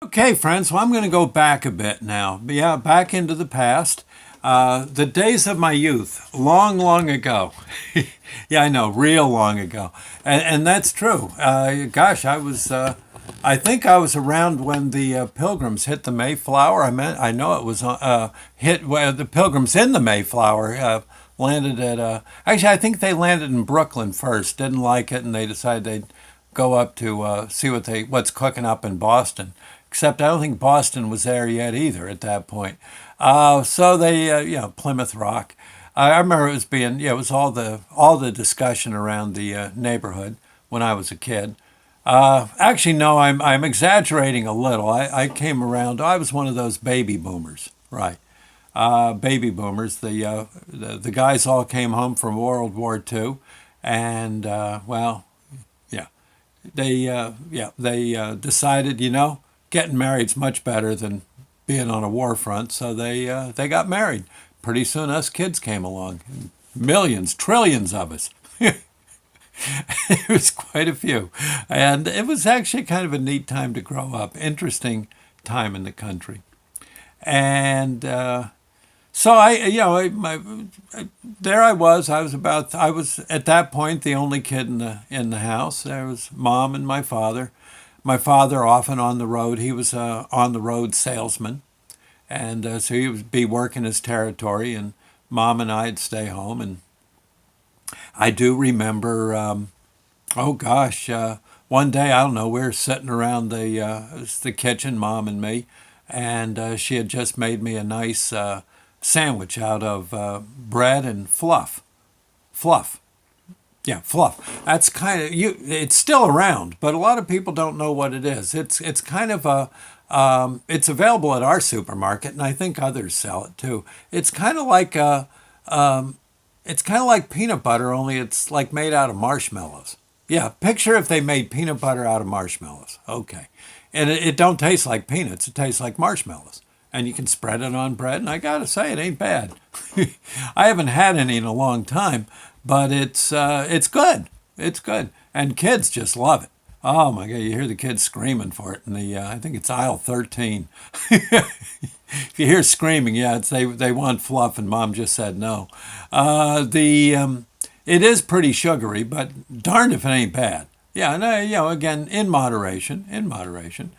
Okay, friends, well, I'm going to go back a bit now. Yeah, back into the past. The days of my youth, long, long ago. Yeah, I know, real long ago. And that's true. Gosh, I think I was around when the Pilgrims hit the Mayflower. I know it was hit, well, the Pilgrims in the Mayflower landed actually, I think they landed in Brooklyn first, didn't like it, and they decided they'd go up to see what's cooking up in Boston. Except I don't think Boston was there yet either at that point. So they, Plymouth Rock. I remember it was being, yeah, it was all the discussion around the neighborhood when I was a kid. Actually, no, I'm exaggerating a little. I came around. I was one of those baby boomers, right? Baby boomers. The guys all came home from World War II, and well, yeah, they decided, getting married's much better than being on a war front. So they got married. Pretty soon, us kids came along. Millions, trillions of us. It was quite a few, and it was actually kind of a neat time to grow up. Interesting time in the country, and so there I was. I was at that point the only kid in the house. There was mom and my father. My father often on the road. He was a on the road salesman, and so he would be working his territory, and mom and I'd stay home. And I do remember, oh gosh, one day I don't know, we were sitting around it was the kitchen, mom and me, and she had just made me a nice sandwich out of bread and fluff. Fluff. Yeah, fluff. That's kind of you. It's still around, but a lot of people don't know what it is. It's kind of a it's available at our supermarket, and I think others sell it too. It's kind of like it's kind of like peanut butter, only it's like made out of marshmallows. Yeah, picture if they made peanut butter out of marshmallows. Okay, and it don't taste like peanuts. It tastes like marshmallows, and you can spread it on bread. And I gotta say, it ain't bad. I haven't had any in a long time, but it's good. It's good, and kids just love it. Oh my God, you hear the kids screaming for it in the I think it's aisle 13. If you hear screaming, yeah, they want fluff, and mom just said no. The It is pretty sugary, but darned if it ain't bad. Yeah, and again, in moderation, in moderation.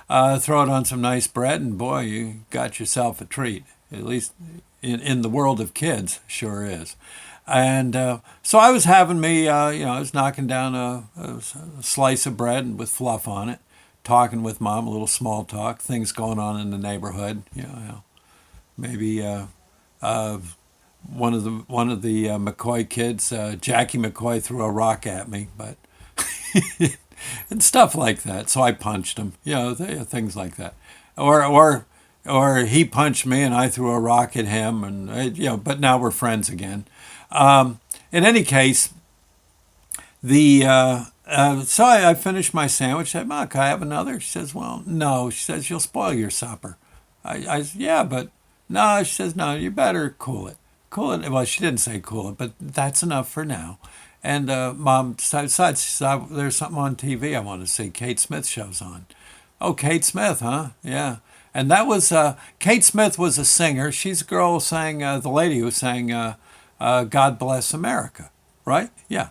Throw it on some nice bread, and boy, you got yourself a treat. At least in the world of kids, sure is. And so I was having I was knocking down a slice of bread with fluff on it, talking with mom, a little small talk, things going on in the neighborhood. Maybe one of the McCoy kids, Jackie McCoy, threw a rock at me, but and stuff like that. So I punched him, things like that, or he punched me and I threw a rock at him, and But now we're friends again. In any case, the so I finished my sandwich. I said, "Mom, can I have another?" She says, "Well, no." She says, "You'll spoil your supper." Yeah, but no. She says, "No, you better cool it. Cool it." Well, she didn't say cool it, but that's enough for now. And mom decides, she said, "There's something on TV I want to see. Kate Smith show's on." Oh, Kate Smith, huh? Yeah. And that was Kate Smith was a singer. She's a girl who sang the lady who sang "God Bless America," right? Yeah,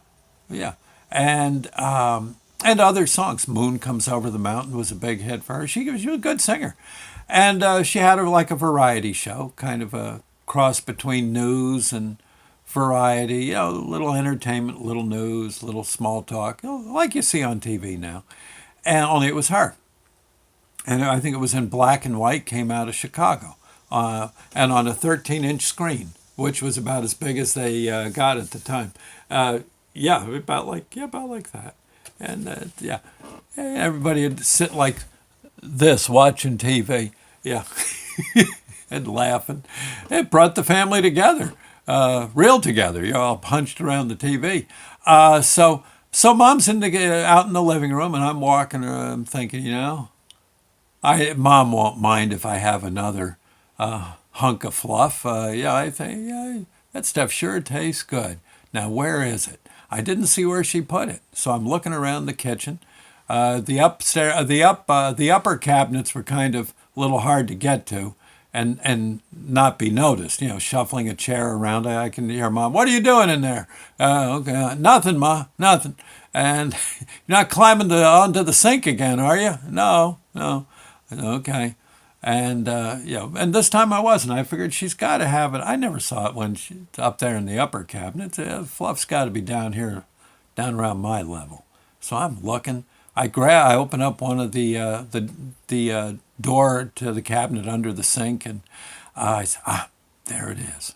yeah. And other songs. "Moon Comes Over the Mountain" was a big hit for her. She was a good singer, and she had her like a variety show, kind of a cross between news and variety. Little entertainment, little news, little small talk, like you see on TV now. And only it was her, and I think it was in black and white. Came out of Chicago, and on a 13-inch screen, which was about as big as they got at the time. Yeah, about like that, and yeah, everybody would sit like this watching TV. Yeah, and laughing. It brought the family together, real together. All hunched around the TV. So mom's out in the living room, and I'm walking her. I'm thinking, mom won't mind if I have another hunk of fluff. Yeah, I think that stuff sure tastes good. Now, where is it? I didn't see where she put it, so I'm looking around the kitchen. The upper cabinets were kind of a little hard to get to, and not be noticed. Shuffling a chair around. I can hear Mom. What are you doing in there? Okay, nothing, Ma, nothing. And you're not climbing onto the sink again, are you? No, no. Okay. And and this time I wasn't. I figured she's got to have it. I never saw it when she's up there in the upper cabinet. Fluff's got to be down here, down around my level. So I'm looking. I open up one of the door to the cabinet under the sink, and I said, there it is.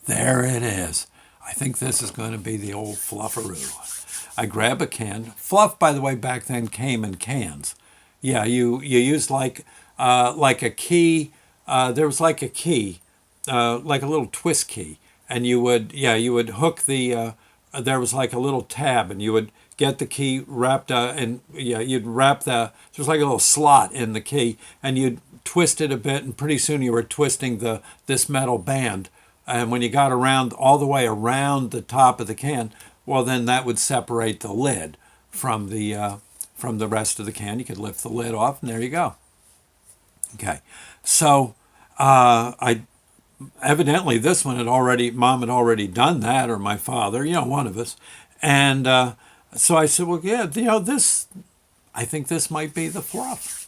There it is. I think this is going to be the old Fluffaroo. I grab a can. Fluff, by the way, back then came in cans. Yeah, you used like a key. There was like a key, like a little twist key, and you would hook the. There was like a little tab, and you would get the key wrapped, and you'd wrap there's like a little slot in the key, and you'd twist it a bit, and pretty soon you were twisting this metal band, and when you got around all the way around the top of the can, well, then that would separate the lid from the rest of the can. You could lift the lid off, and there you go. Okay, so I evidently this one Mom had already done that, or my father, one of us, and so I said, well, yeah, I think this might be the Fluff.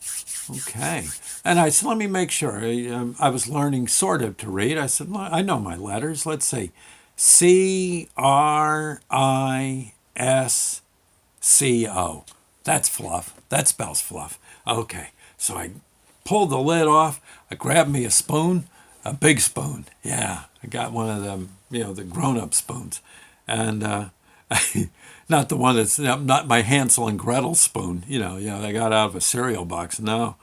Okay, and I said, let me make sure. I was learning sort of to read. I said, well, I know my letters. Let's see, CRISCO. That's Fluff. That spells Fluff. Okay, so I pulled the lid off. I grabbed me a spoon, a big spoon. Yeah, I got one of them, the grown-up spoons. And not the one that's not my Hansel and Gretel spoon, I got out of a cereal box. No.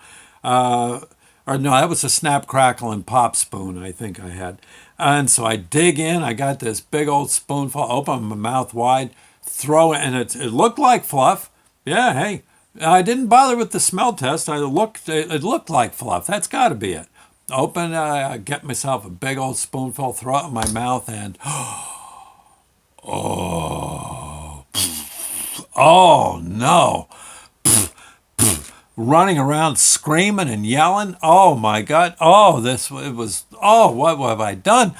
Or no, that was a Snap, Crackle, and Pop spoon I think I had. And so I dig in. I got this big old spoonful, open my mouth wide, throw it, and it looked like Fluff. Yeah, hey. I didn't bother with the smell test. It looked like Fluff. That's got to be it. Open, I get myself a big old spoonful, throw it in my mouth, and oh no. Running around screaming and yelling. Oh my God. Oh, what have I done?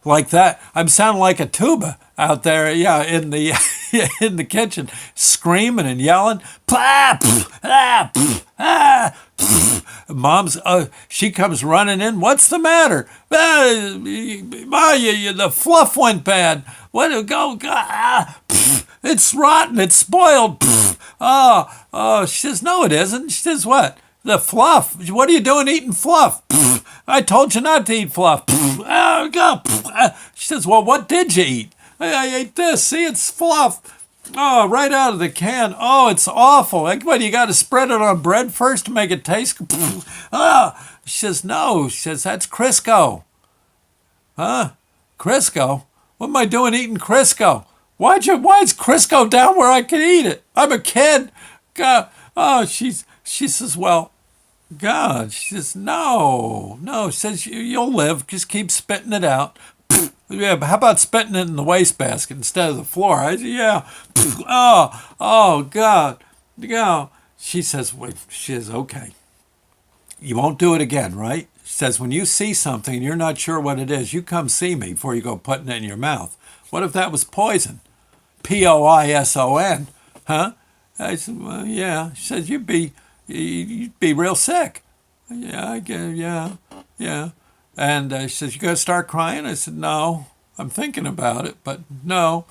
Like that. I'm sounding like a tuba out there, in the in the kitchen, screaming and yelling. Mom's, she comes running in. What's the matter? The Fluff went bad. It's rotten. It's spoiled. She says, no, it isn't. She says, what? The Fluff. What are you doing eating Fluff? I told you not to eat Fluff. She says, well, what did you eat? I ate this. See, it's Fluff. Oh, right out of the can. Oh, it's awful. What, you got to spread it on bread first to make it taste? She says, no. She says, that's Crisco. Huh? Crisco? What am I doing eating Crisco? Why is Crisco down where I can eat it? I'm a kid. God. Oh, she says, well, God. She says, no. She says, you'll live. Just keep spitting it out. Yeah, but how about spitting it in the wastebasket instead of the floor? I said, yeah. Oh, God. Yeah. She says, okay. You won't do it again, right? She says, when you see something and you're not sure what it is, you come see me before you go putting it in your mouth. What if that was poison? Poison, huh? I said, well, yeah. She says, you'd be real sick. Yeah, I guess, yeah. And she says, you going to start crying? I said, no, I'm thinking about it, but no.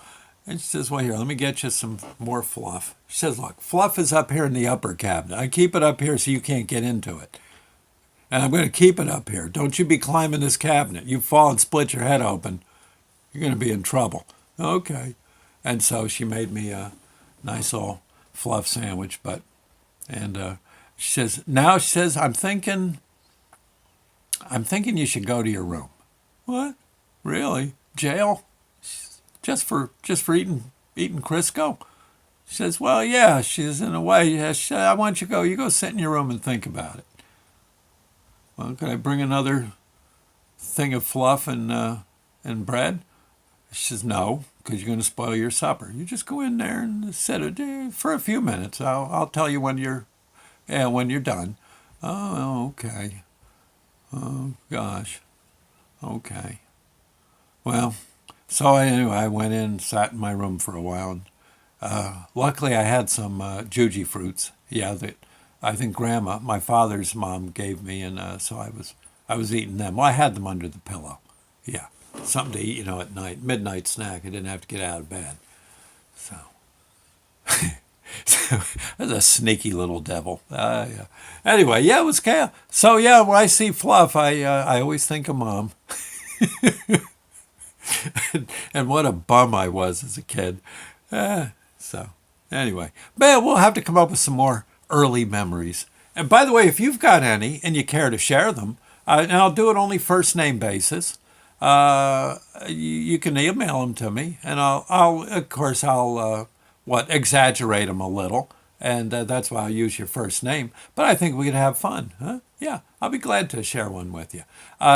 And she says, well, here, let me get you some more Fluff. She says, look, Fluff is up here in the upper cabinet. I keep it up here so you can't get into it. And I'm going to keep it up here. Don't you be climbing this cabinet. You fall and split your head open, you're going to be in trouble. Okay. And so she made me a nice little Fluff sandwich, she says, I'm thinking you should go to your room. What? Really? Jail? Just for eating Crisco? She says, well, yeah. She says, in a way, yeah, I want you to go. You go sit in your room and think about it. Well, could I bring another thing of Fluff and bread? She says, no, because you're going to spoil your supper. You just go in there and sit for a few minutes. I'll tell you when you're done. Oh, okay. Oh, gosh. Okay. Well, so anyway, I went in, sat in my room for a while. And, luckily, I had some juji fruits. Yeah, that I think Grandma, my father's mom, gave me, and so I was eating them. Well, I had them under the pillow. Yeah, something to eat, at night, midnight snack. I didn't have to get out of bed. So, so I was a sneaky little devil. Yeah. Anyway, yeah, it was chaos. So yeah, when I see Fluff, I always think of Mom. And what a bum I was as a kid. So, anyway, man, we'll have to come up with some more early memories. And by the way, if you've got any and you care to share them, and I'll do it only first name basis, you can email them to me, and I'll of course, exaggerate them a little, and that's why I'll use your first name. But I think we could have fun, huh? Yeah, I'll be glad to share one with you.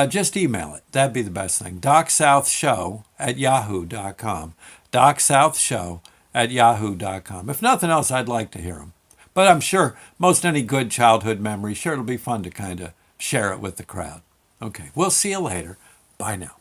Just email it. That'd be the best thing. DocSouthShow@yahoo.com. DocSouthShow@yahoo.com. If nothing else, I'd like to hear them. But I'm sure most any good childhood memory, sure it'll be fun to kind of share it with the crowd. Okay, we'll see you later. Bye now.